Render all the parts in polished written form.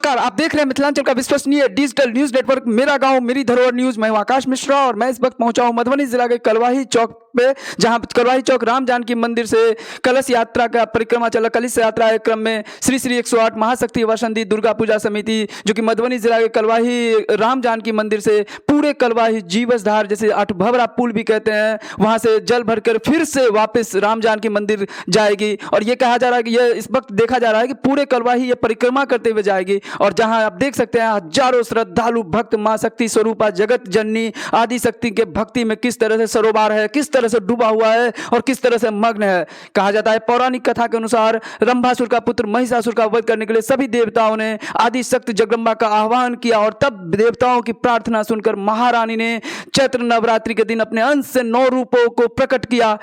नमस्कार, आप देख रहे हैं मिथिलांचल का विश्वसनीय डिजिटल न्यूज नेटवर्क मेरा गांव मेरी धरोहर न्यूज। मैं हूं आकाश मिश्रा और मैं इस वक्त पहुंचा हूं मधुबनी जिला के कलवाही चौक पे, जहां कलवाही चौक राम जानकी मंदिर से कलश यात्रा का परिक्रमा चला। कलश यात्रा के क्रम में श्री श्री 108 महाशक्ति वसंती दुर्गा पूजा समिति जो कि मधुबनी जिला के कलवाही राम जानकी मंदिर से पूरे कलवाही जीवसधार, जैसे आठभवरा पुल भी कहते हैं, वहां से जल भरकर फिर से वापस राम जानकी मंदिर जाएगी। और ये कहा जा रहा है कि यह इस वक्त देखा जा रहा है कि पूरे कलवाही ये परिक्रमा करते हुए जाएगी। और जहां आप देख सकते हैं हजारों श्रद्धालु भक्त मां शक्ति स्वरूपा जगत जननी आदि शक्ति के भक्ति में किस तरह से सरोबार है, किस तरह से डूबा हुआ है और किस तरह से मग्न है। कहा जाता है पौराणिक कथा के अनुसार रंभासुर का पुत्र महिषासुर का वध करने के लिए सभी देवताओं ने आदि शक्ति जगदम्बा का आह्वान किया और तब देवताओं की प्रार्थना सुनकर महारानी ने चैत्र नवरात्रि के दिन अपने अंश से 9 रूपों को प्रकट किया।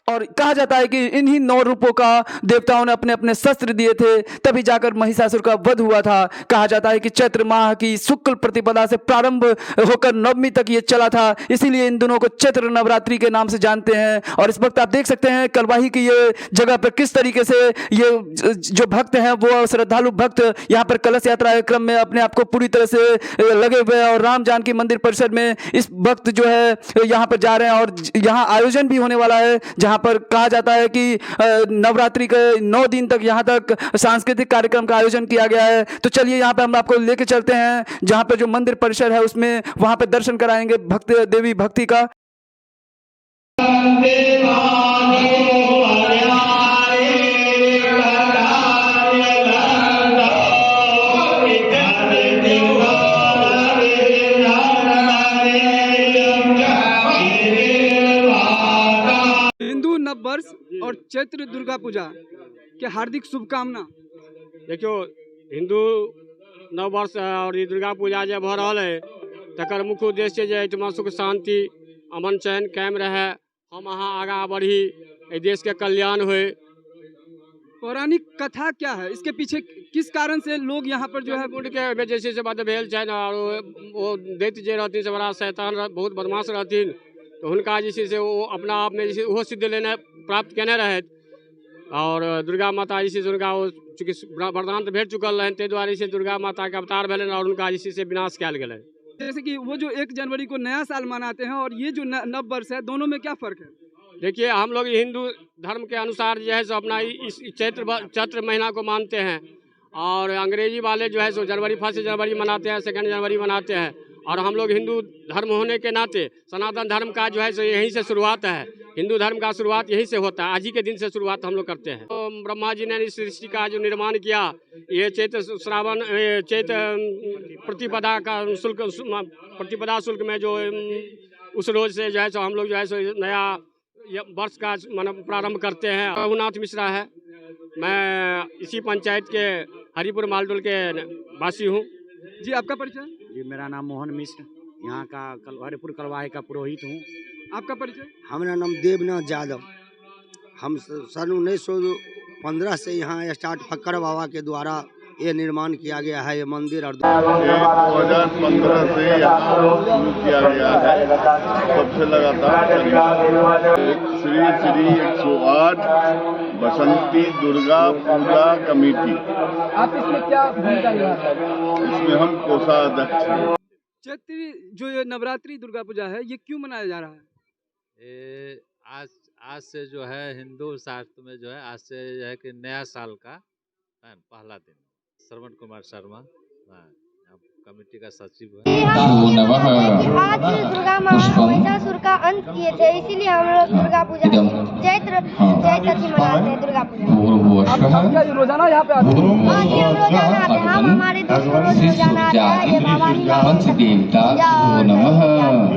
और कहा जाता है कि इन्हीं 9 रूपों का देवताओं ने अपने अपने शस्त्र दिए थे, तभी जाकर महिषासुर का वध हुआ था। कहा जाता है कि चैत्र माह की शुक्ल प्रतिपदा से प्रारंभ होकर नवमी तक ये चला था, इसीलिए इन दिनों को चैत्र नवरात्रि के नाम से जानते हैं। और इस वक्त आप देख सकते हैं कलवाही की ये जगह पर किस तरीके से ये जो भक्त हैं, वो श्रद्धालु भक्त यहाँ पर कलश यात्रा के क्रम में अपने आप को पूरी तरह से लगे हुए हैं। और राम जानकी मंदिर परिसर में इस वक्त जो है यहाँ पर जा रहे हैं और यहाँ आयोजन भी होने वाला है, जहाँ पर कहा जाता है कि नवरात्रि के 9 दिन तक यहाँ तक सांस्कृतिक कार्यक्रम का आयोजन किया गया है। तो चलिए यहाँ पे हम आपको लेके चलते हैं जहाँ पे जो मंदिर परिसर है उसमें, वहाँ पे दर्शन कराएंगे भक्त देवी भक्ति का। वर्ष और चैत्र दुर्गा पूजा के हार्दिक शुभकामना। देखियो, हिंदू नव वर्ष और ई दुर्गा पूजा जे भ रहल है तकर मुख्य उद्देश्य जे एहिठमा सुख शांति अमन चैन कायम रहे, हम अहाँ आगाँ बढ़ी, एहि देश के कल्याण होए। पौराणिक कथा क्या है, इसके पीछे किस कारण से लोग यहाँ पर जो है मुंड के जैसे से बात भेल छै और वो दैत्य जे रहथिन से बड़ा शैतान बहुत बदमाश रहथिन, तो हुनका जे छै से वो अपना आप में जे छै ओहो सिद्ध लेने प्राप्त केने रहथि। और दुर्गा माता जे छै से हुनका चूँकि वरदान तऽ भेट चुकल रहनि, ताहि दुआरे से दुर्गा माता के अवतार भेलनि और हुनका जे छै से विनाश कयल गेलनि। जैसे कि वो जो 1 जनवरी को नया साल मनाते हैं और ये जो नव वर्ष है, दोनों में क्या फर्क है? देखिए, हम लोग हिंदू धर्म के अनुसार जो है सो अपना इस चैत्र महीना को मानते हैं और अंग्रेजी वाले जो है सो जनवरी 1 जनवरी मनाते हैं, 2 जनवरी मनाते हैं। और हम लोग हिंदू धर्म होने के नाते सनातन धर्म का जो है सो यहीं से शुरुआत है, हिंदु धर्म का शुरुआत यहीं से होता है, आज ही के दिन से शुरुआत हम लोग करते हैं। तो ब्रह्मा जी ने इस सृष्टि का जो निर्माण किया, ये चैत्र प्रतिपदा का शुल्क, प्रतिपदा शुल्क में जो उस रोज से जो है सो हम लोग जो है सो नया वर्ष का प्रारंभ करते हैं। रघुनाथ मिश्रा है, मैं इसी पंचायत के हरिपुर मालडोल के वासी हूँ। जी, आपका परिचय? जी, मेरा नाम मोहन मिश्र, यहाँ का हरिपुर कलवाही का पुरोहित हूँ। आपका परिचय? हमारा नाम देवनाथ यादव। हम सन 1915 से यहाँ स्टार्ट फक्कर बाबा के द्वारा ये निर्माण किया गया है। ये मंदिर और 2015 से यहाँ शुरू किया गया है, तब से लगातार श्री श्री 108 बसंती दुर्गा पूजा कमेटी। आप इसमें क्या भूमिका निभाते हैं? इसमें हम कोषाध्यक्ष हैं। चैत्र जो ये नवरात्रि दुर्गा पूजा है, ये क्यों मनाया जा रहा है? आज से जो है हिंदू शास्त्र में जो है आज से जो है कि नया साल का पहला दिन। श्रवण कुमार शर्मा कमेटी का सचिव है। आज दुर्गा माँ महिषासुर का अंत किए थे, इसीलिए हम लोग दुर्गा पूजा चैत्र मनाते हैं दुर्गा पूजा। आप रोजाना यहाँ पे आते हैं? हाँ जी, हम रोजाना आते हैं। हम हमारे दोस्त रोजाना आते हैं। ये बाबा ही क्या नाम है आपका?